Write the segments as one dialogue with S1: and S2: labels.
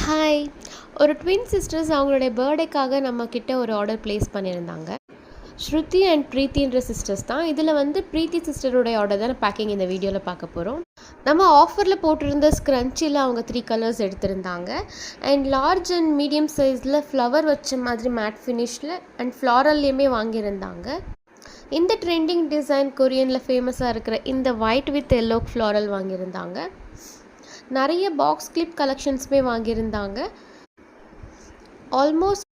S1: Hi. ஒரு twin sisters அவங்களுடைய பர்த்டேக்காக நம்மக்கிட்ட ஒரு ஆர்டர் ப்ளேஸ் பண்ணியிருந்தாங்க. ஸ்ருதி அண்ட் ப்ரீத்தின்ற சிஸ்டர்ஸ் தான். இதில் வந்து ப்ரீத்தி சிஸ்டருடைய ஆர்டர் தான் பேக்கிங் இந்த வீடியோவில் பார்க்க போகிறோம். நம்ம ஆஃபரில் போட்டிருந்த ஸ்க்ரன்ச்சியில் அவங்க 3 கலர்ஸ் எடுத்திருந்தாங்க. அண்ட் லார்ஜ் அண்ட் மீடியம் சைஸில் ஃப்ளவர் வச்ச மாதிரி மேட் ஃபினிஷில் அண்ட் ஃப்ளாரல்லையுமே வாங்கியிருந்தாங்க. இந்த ட்ரெண்டிங் டிசைன் கொரியனில் ஃபேமஸாக இருக்கிற இந்த ஒயிட் வித் எல்லோ ஃப்ளாரல் வாங்கியிருந்தாங்க. நிறைய பாக்ஸ் கிளிப் கலெக்ஷன்ஸுமே வாங்கியிருந்தாங்க. ஆல்மோஸ்ட்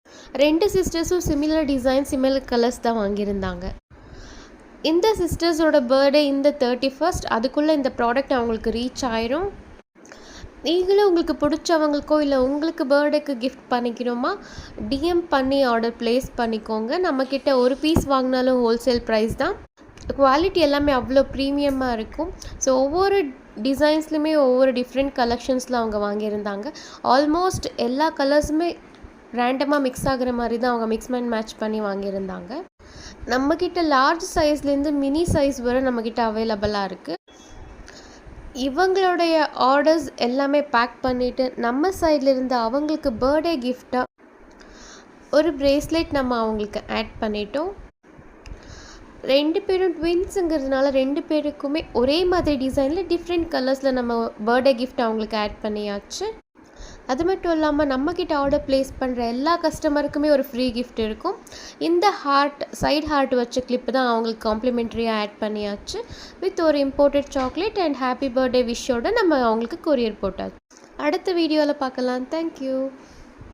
S1: 2 சிஸ்டர்ஸும் சிமிலர் டிசைன் சிமிலர் கலர்ஸ் தான் வாங்கியிருந்தாங்க. இந்த சிஸ்டர்ஸோட பர்த்டே இந்த 31st, அதுக்குள்ளே இந்த ப்ராடக்ட் அவங்களுக்கு ரீச் ஆயிரும். நீங்களும் உங்களுக்கு பிடிச்சவங்களுக்கோ இல்லை உங்களுக்கு பர்த்டேக்கு கிஃப்ட் பண்ணிக்கணுமா, டிஎம் பண்ணி ஆர்டர் ப்ளேஸ் பண்ணிக்கோங்க. நம்மக்கிட்ட ஒரு பீஸ் வாங்கினாலும் ஹோல்சேல் ப்ரைஸ் தான். குவாலிட்டி எல்லாமே அவ்வளோ ப்ரீமியமாக இருக்கும். ஸோ ஒவ்வொரு டிசைன்ஸ்லையுமே ஒவ்வொரு டிஃப்ரெண்ட் கலெக்ஷன்ஸில் அவங்க வாங்கியிருந்தாங்க. ஆல்மோஸ்ட் எல்லா கலர்ஸுமே ரேண்டமாக மிக்ஸ் ஆகிற மாதிரி தான் அவங்க மிக்ஸ் அண்ட் மேட்ச் பண்ணி வாங்கியிருந்தாங்க. நம்மக்கிட்ட லார்ஜ் சைஸ்லேருந்து மினி சைஸ் வரை நம்மக்கிட்ட அவைலபிளாக இருக்குது. இவங்களுடைய ஆர்டர்ஸ் எல்லாமே பேக் பண்ணிவிட்டு நம்ம சைட்லேருந்து அவங்களுக்கு பர்த்டே கிஃப்டாக ஒரு ப்ரேஸ்லெட் நம்ம அவங்களுக்கு ஆட் பண்ணிட்டோம். 2 பேரும் ட்வின்ஸுங்கிறதுனால 2 பேருக்குமே ஒரே மாதிரி டிசைனில் டிஃப்ரெண்ட் கலர்ஸில் நம்ம பர்த்டே கிஃப்ட் அவங்களுக்கு ஆட் பண்ணியாச்சு. அது மட்டும் இல்லாமல் நம்மக்கிட்ட ஆர்டர் ப்ளேஸ் பண்ணுற எல்லா கஸ்டமருக்குமே ஒரு ஃப்ரீ கிஃப்ட் இருக்கும். இந்த சைட் ஹார்ட் வச்ச கிளிப்பு தான் அவங்களுக்கு காம்ப்ளிமெண்ட்ரியாக ஆட் பண்ணியாச்சு. வித் ஒரு imported chocolate and happy birthday விஷோட நம்ம அவங்களுக்கு கொரியர் போட்டாச்சு. அடுத்த வீடியோவில் பார்க்கலாம். தேங்க்யூ.